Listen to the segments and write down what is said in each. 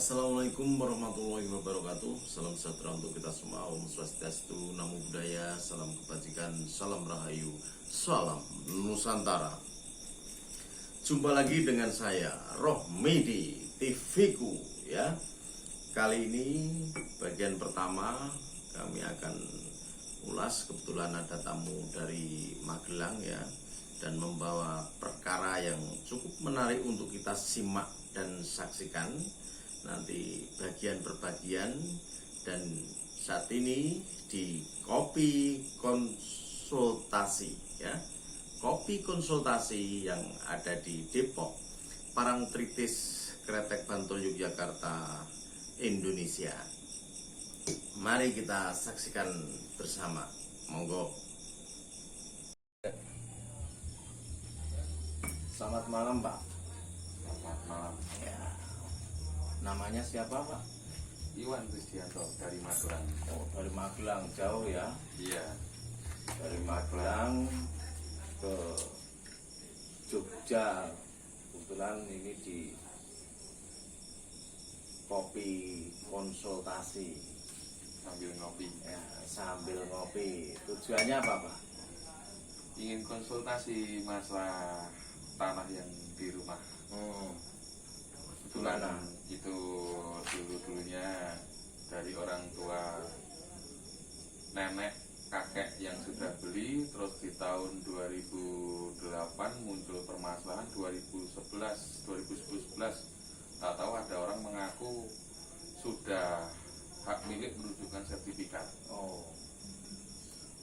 Assalamualaikum warahmatullahi wabarakatuh. Salam sejahtera untuk kita semua. Om Swastiastu, Namo Buddhaya, salam kebajikan, salam rahayu, salam Nusantara. Jumpa lagi dengan saya, Rohmedi TV-ku ya. Kali ini bagian pertama kami akan ulas. Kebetulan ada tamu dari Magelang ya, dan membawa perkara yang cukup menarik untuk kita simak dan saksikan nanti bagian per bagian. Dan saat ini di Kopi Konsultasi ya, Kopi Konsultasi yang ada di Depok, Parangtritis, Kretek, Bantul, Yogyakarta, Indonesia. Mari kita saksikan bersama, monggo. Selamat malam Pak. Selamat malam. Ya. Namanya siapa Pak? Iwan Kristianto dari Magelang. Oh, dari Magelang, jauh ya? Iya. Dari Magelang ke Jogja. Kebetulan ini di Kopi Konsultasi Sambil ngopi. ya, sambil ngopi. Tujuannya apa Pak? Ingin konsultasi masalah tanah yang di rumah. Kebetulan Gimana? itu dulunya dari orang tua nenek kakek yang sudah beli, terus di tahun 2008 muncul permasalahan 2011 tak tahu ada orang mengaku sudah hak milik menunjukkan sertifikat. Oh.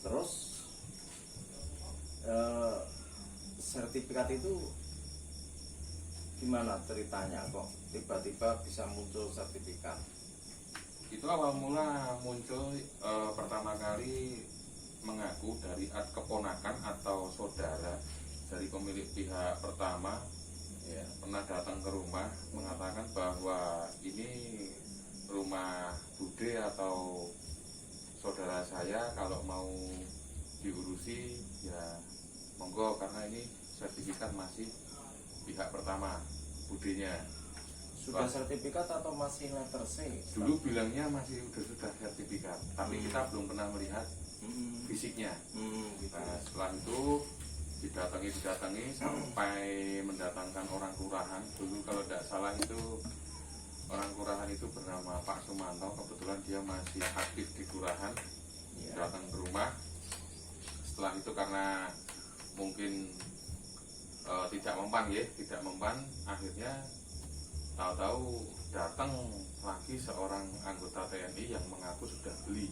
Terus sertifikat itu gimana ceritanya kok tiba-tiba bisa muncul sertifikat? Itu awal mula muncul pertama kali mengaku dari keponakan atau saudara dari pemilik pihak pertama ya, pernah datang ke rumah mengatakan bahwa ini rumah bude atau saudara saya, kalau mau diurusi ya monggo, karena ini sertifikat masih pihak pertama budenya. Sudah sertifikat atau masih letter C? Dulu bilangnya masih sudah sertifikat, tapi kita belum pernah melihat fisiknya. Gitu. Nah, setelah itu didatangi sampai mendatangkan orang kelurahan. Dulu kalau tidak salah itu orang kelurahan itu bernama Pak Sumanto, kebetulan dia masih aktif di kelurahan. Datang ke rumah. Setelah itu karena mungkin tidak mempan, akhirnya tahu-tahu datang lagi seorang anggota TNI yang mengaku sudah beli.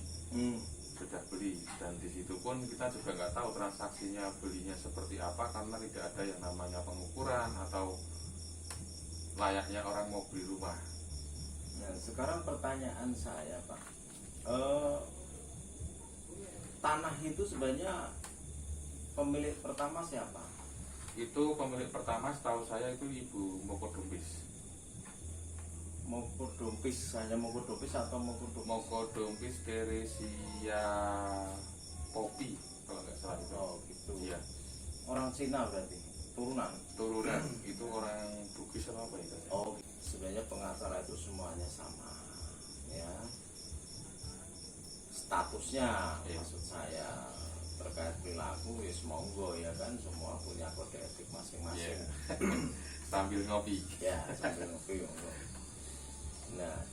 Dan di situ pun kita juga nggak tahu transaksinya belinya seperti apa, karena tidak ada yang namanya pengukuran atau layaknya orang mau beli rumah. Nah, sekarang pertanyaan saya Pak, tanah itu sebenarnya pemilik pertama siapa? Itu pemilik pertama setahu saya itu Ibu Mokodompis. Mokodompis, hanya Mokodompis atau Mokodompis? Mokodompis Teresia Popi kalau nggak salah itu. Oh gitu. Iya. Orang Cina berarti, turunan? Turunan itu orang Bugis atau apa itu? Oh, sebenarnya pengacara itu semuanya sama ya. Statusnya maksud saya terkait perilaku ya monggo ya kan, semua punya kode etik masing-masing. Sambil ngopi Ya, sambil ngopi monggo. Nah,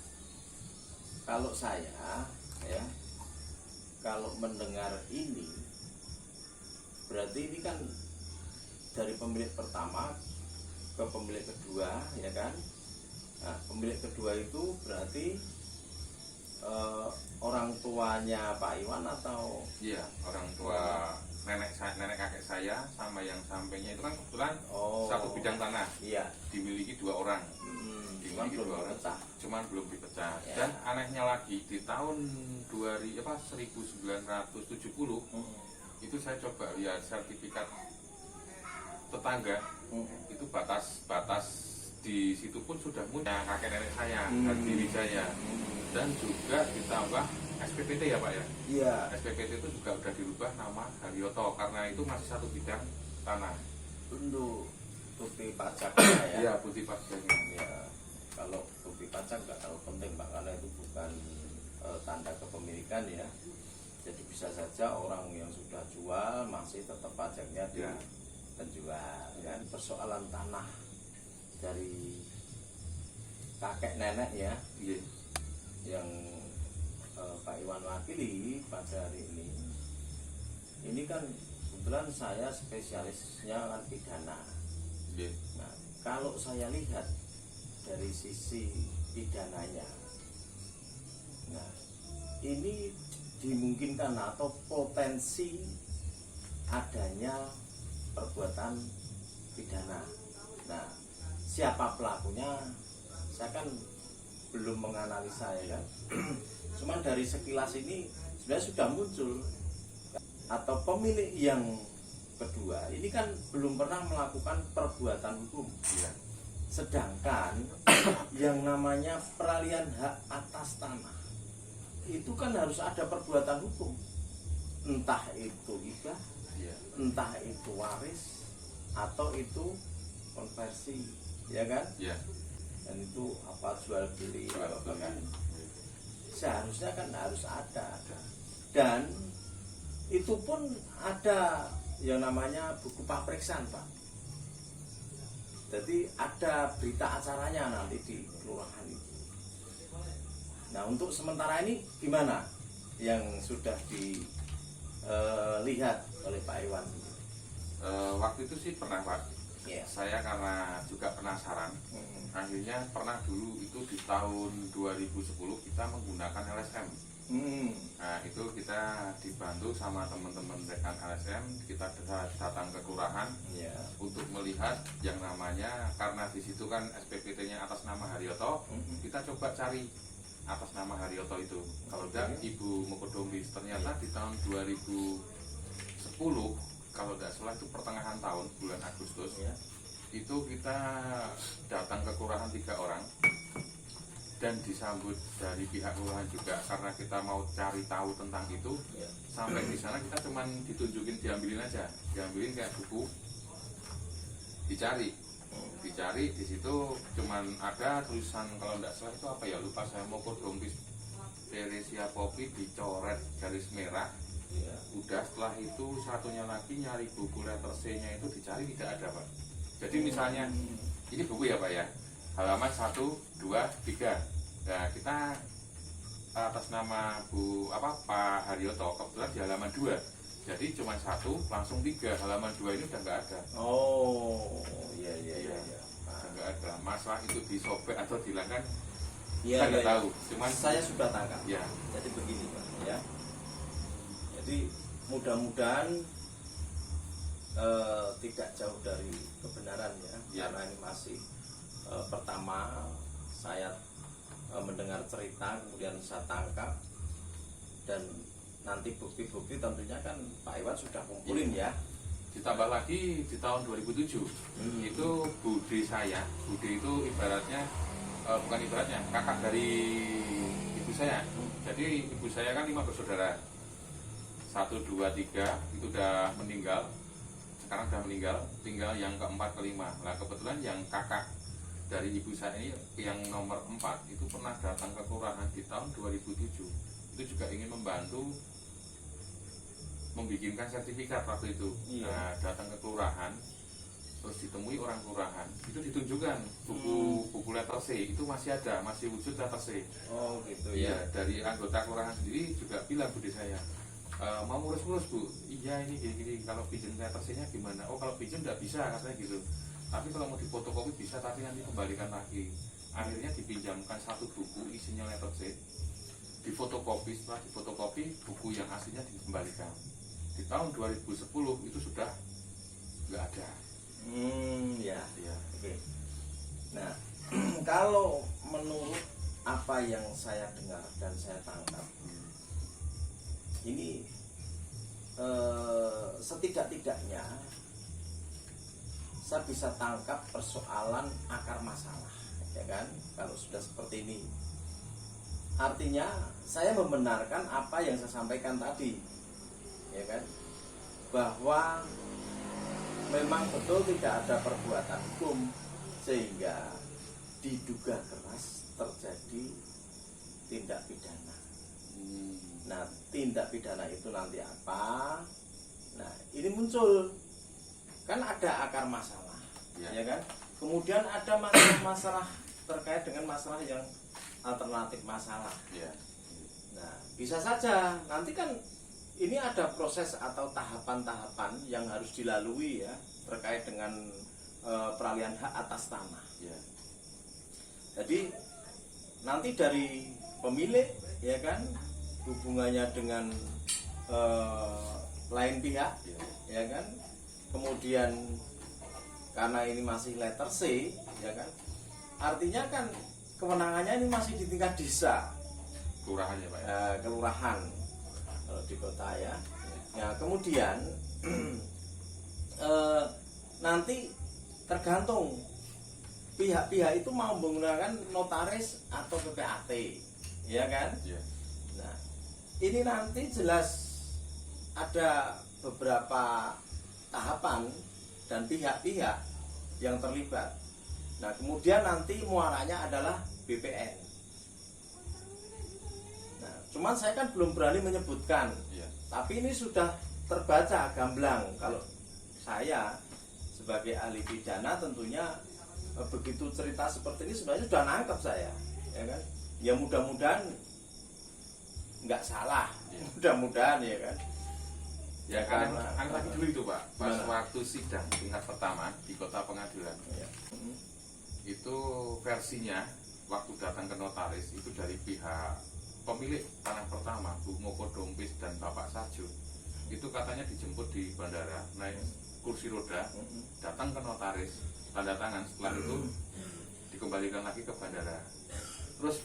kalau saya ya, kalau mendengar ini berarti ini kan dari pemilik pertama ke pemilik kedua ya kan. Nah, pemilik kedua itu berarti orang tuanya Pak Iwan atau? iya, orang tua nenek kakek saya sama yang sampingnya itu kan kebetulan satu bidang tanah. Iya. Dimiliki dua orang. Dimiliki dua orang, cuman belum dipecah. Ya. Dan anehnya lagi di tahun 1970 itu saya coba lihat sertifikat tetangga. Itu batas di situ pun sudah muncul kakek nenek saya, Hadi Wijaya. Dan juga ditambah SPPT ya Pak ya? Iya. SPPT itu juga sudah dirubah nama Haryoto, karena itu masih satu bidang tanah. Untuk bukti pajaknya ya. Iya, bukti pajaknya. Ya. kalau bukti pajak nggak terlalu penting Pak, karena itu bukan tanda kepemilikan ya. Jadi bisa saja orang yang sudah jual masih tetap pajaknya di Ya. penjual. Kan persoalan tanah dari kakek nenek ya, Iya. yang Pak Iwan wakili pada hari ini. Ini kan kebetulan saya spesialisnya kan pidana. Iya. Nah, kalau saya lihat dari sisi pidananya, nah ini dimungkinkan atau potensi adanya perbuatan pidana. Nah, siapa pelakunya? Saya kan belum menganalisa ya kan. Cuman dari sekilas ini sebenarnya sudah muncul. Atau pemilik yang kedua ini kan belum pernah melakukan perbuatan hukum. Iya. Sedangkan yang namanya peralihan hak atas tanah itu kan harus ada perbuatan hukum. Entah itu hibah, Iya. entah itu waris, atau itu konversi, ya kan? Iya. Dan itu apa jual beli, Jual apa beli. kan? Seharusnya kan harus ada. Dan itu pun ada yang namanya buku papriksaan Pak. Jadi ada berita acaranya nanti di kelurahan itu. Nah untuk sementara ini gimana yang sudah dilihat oleh Pak Iwan? Waktu itu sih pernah Pak. Ya. Saya karena juga penasaran, akhirnya pernah dulu itu di tahun 2010 kita menggunakan LSM. Nah itu kita dibantu sama teman-teman rekan LSM, kita datang ke kelurahan Ya. untuk melihat yang namanya, karena di situ kan SPPT-nya atas nama Haryoto, kita coba cari atas nama Haryoto itu. Kalau enggak Ibu Mukodombis, ternyata di tahun 2010 kalau tidak salah itu pertengahan tahun bulan Agustus Ya. itu kita datang ke kelurahan 3 orang dan disambut dari pihak kelurahan juga karena kita mau cari tahu tentang itu. Ya. Sampai di sana kita cuman ditunjukin, diambilin aja, diambilin kayak buku, dicari di situ cuman ada tulisan, kalau tidak salah itu apa ya, lupa saya, Mukodombis Teresia Popi dicoret garis merah. Ya. Udah, setelah itu satunya lagi nyari buku letter C-nya itu dicari tidak ada Pak. Jadi misalnya ini buku ya Pak ya, halaman 1, 2, 3. Nah kita atas nama Pak Haryoto kebetulan di halaman 2. Jadi cuma 1 langsung 3, halaman 2 ini udah nggak ada. Oh, iya iya iya. Udah nggak ada. Masalah itu disobek atau dihilangkan Iya, kita nggak iya. tahu. Cuman Saya sudah tangkap. ya, Jadi begini Pak ya. Jadi mudah-mudahan tidak jauh dari kebenaran ya. Ya. Karena ini masih pertama saya mendengar cerita, kemudian saya tangkap, dan nanti bukti-bukti tentunya kan Pak Iwan sudah kumpulin ya. ditambah lagi di tahun 2007 itu bude saya, bude itu ibaratnya bukan ibaratnya, kakak dari ibu saya. Jadi ibu saya kan 5 bersaudara, 1, 2, 3 itu udah meninggal, sekarang udah meninggal, tinggal yang keempat, kelima. Nah kebetulan yang kakak dari ibu saya ini yang nomor 4 itu pernah datang ke kelurahan di tahun 2007, itu juga ingin membantu membikinkan sertifikat waktu itu. Iya. Nah, datang ke kelurahan, terus ditemui orang kelurahan, itu ditunjukkan buku letter C, itu masih ada, masih wujud letter C. Oh gitu Iya, ya. dari anggota kelurahan sendiri juga bilang bude saya, mau ngurus-ngurus Bu, iya ini gini-gini, kalau pinjam letter C-nya gimana? Oh kalau pinjam nggak bisa katanya gitu, tapi kalau mau difotokopi bisa, tapi nanti kembalikan lagi. Akhirnya dipinjamkan 1 buku isinya letter C, difotokopi, setelah difotokopi buku yang aslinya dikembalikan. Di tahun 2010 itu sudah nggak ada. Ya. Ya. Oke. Nah, kalau menurut apa yang saya dengar dan saya tangkap, ini setidak-tidaknya saya bisa tangkap persoalan akar masalah, ya kan? Kalau sudah seperti ini, artinya saya membenarkan apa yang saya sampaikan tadi, ya kan? Bahwa memang betul tidak ada perbuatan hukum, sehingga diduga keras terjadi tindak pidana. Nah, tindak pidana itu nanti apa? Nah, ini muncul kan ada akar masalah, ya kan? Kemudian ada masalah terkait dengan masalah yang alternatif masalah. Nah, bisa saja nanti kan ini ada proses atau tahapan-tahapan yang harus dilalui ya terkait dengan peralihan hak atas tanah. Jadi nanti dari pemilik ya kan hubungannya dengan lain pihak ya kan, kemudian karena ini masih letter C ya kan, artinya kan kewenangannya ini masih di tingkat desa, kelurahan ya Pak ya? Kelurahan kalau di kota ya. Nah kemudian nanti tergantung pihak-pihak itu mau menggunakan notaris atau PPAT ya kan. Nah ini nanti jelas ada beberapa tahapan dan pihak-pihak yang terlibat. Nah kemudian nanti muaranya adalah BPN. Nah cuman saya kan belum berani menyebutkan, tapi ini sudah terbaca gamblang. Kalau saya sebagai ahli pidana tentunya begitu cerita seperti ini sebenarnya sudah nangkep saya, ya kan? Ya mudah-mudahan nggak salah, mudah-mudahan ya kan. Ya kan, lagi dulu itu Pak, pas waktu sidang tingkat pertama di kota pengadilan, itu versinya waktu datang ke notaris itu dari pihak pemilik tanah pertama Bu Moko Dompis dan Bapak Sarjo, itu katanya dijemput di bandara naik kursi roda, datang ke notaris, tanda tangan, setelah itu dikembalikan lagi ke bandara. Terus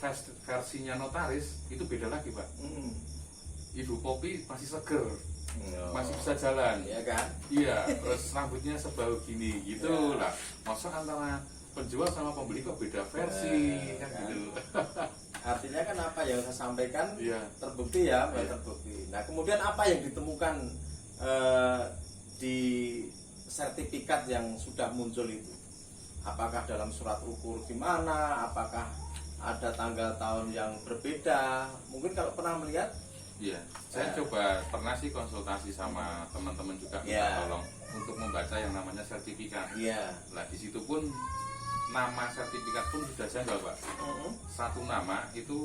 versinya notaris itu beda lagi Pak. Ibu Popi masih seger, masih bisa jalan, ya kan? Iya, terus rambutnya sebau gini gitu lah. Masa antara penjual sama pembeli kok beda versi kan gitu. Artinya kan apa yang saya sampaikan terbukti ya, terbukti. Nah kemudian apa yang ditemukan di sertifikat yang sudah muncul itu? Apakah dalam surat ukur gimana? Apakah ada tanggal tahun yang berbeda? Mungkin kalau pernah melihat. Iya, saya coba pernah sih konsultasi sama teman-teman juga minta tolong untuk membaca yang namanya sertifikat. Nah di situ pun nama sertifikat pun sudah janggal Pak. Satu nama itu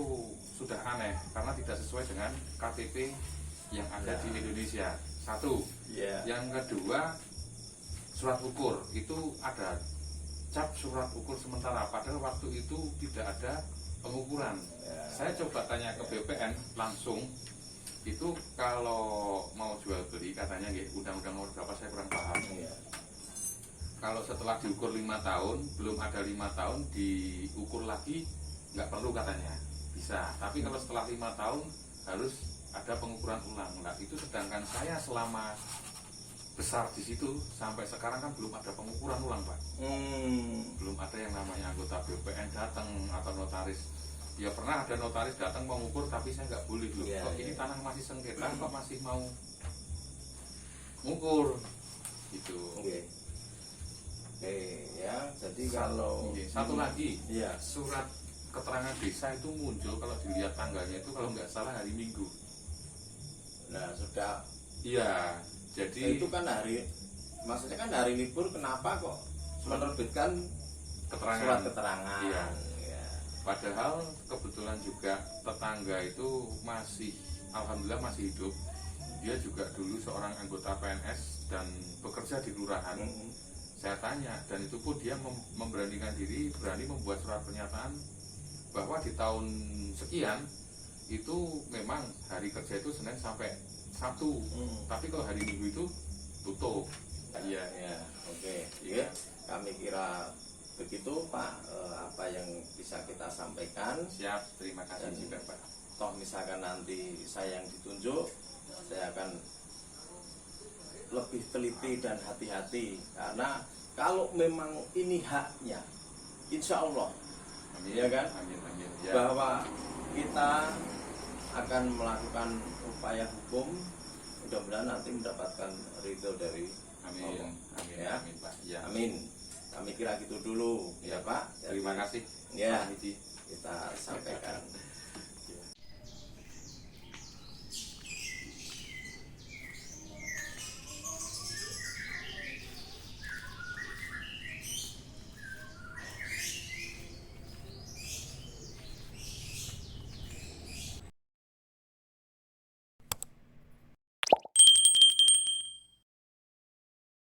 sudah aneh karena tidak sesuai dengan KTP yang ada di Indonesia. Satu. Yang kedua, surat ukur itu ada cap surat ukur sementara, padahal waktu itu tidak ada pengukuran. Saya coba tanya ke BPN langsung, itu kalau mau jual beli katanya undang-undang nomor berapa saya kurang paham. Kalau setelah diukur 5 tahun belum ada 5 tahun diukur lagi nggak perlu katanya, bisa. Tapi kalau setelah 5 tahun harus ada pengukuran ulang. Nah itu sedangkan saya selama besar di situ sampai sekarang kan belum ada pengukuran ulang Pak. Belum ada yang namanya anggota BPN datang atau notaris. Ya pernah ada notaris datang mengukur tapi saya nggak boleh dulu. Kok ini tanah masih sengketa kok masih mau mengukur gitu. Ya jadi kalau satu lagi surat keterangan desa itu muncul kalau dilihat tanggalnya itu kalau nggak salah hari Minggu. Nah sudah jadi itu kan maksudnya kan hari libur, kenapa kok menerbitkan surat keterangan? Padahal kebetulan juga tetangga itu masih alhamdulillah masih hidup. Dia juga dulu seorang anggota PNS dan bekerja di kelurahan. Saya tanya, dan itu pun dia memberanikan diri, berani membuat surat pernyataan bahwa di tahun sekian itu memang hari kerja itu Senin sampai Sabtu, tapi kalau hari Minggu itu tutup. Kami kira begitu Pak, apa yang bisa kita sampaikan. Siap, terima kasih juga Pak. Toh misalkan nanti saya yang ditunjuk, saya akan lebih teliti dan hati-hati, karena kalau memang ini haknya, insya Allah, bahwa kita akan melakukan upaya hukum, mudah-mudahan nanti mendapatkan ridho dari Allah. Amin Pak. Amin. Kami kira gitu dulu, ya Pak. Jadi, Terima kasih ya, Pak Midi. kita sampaikan.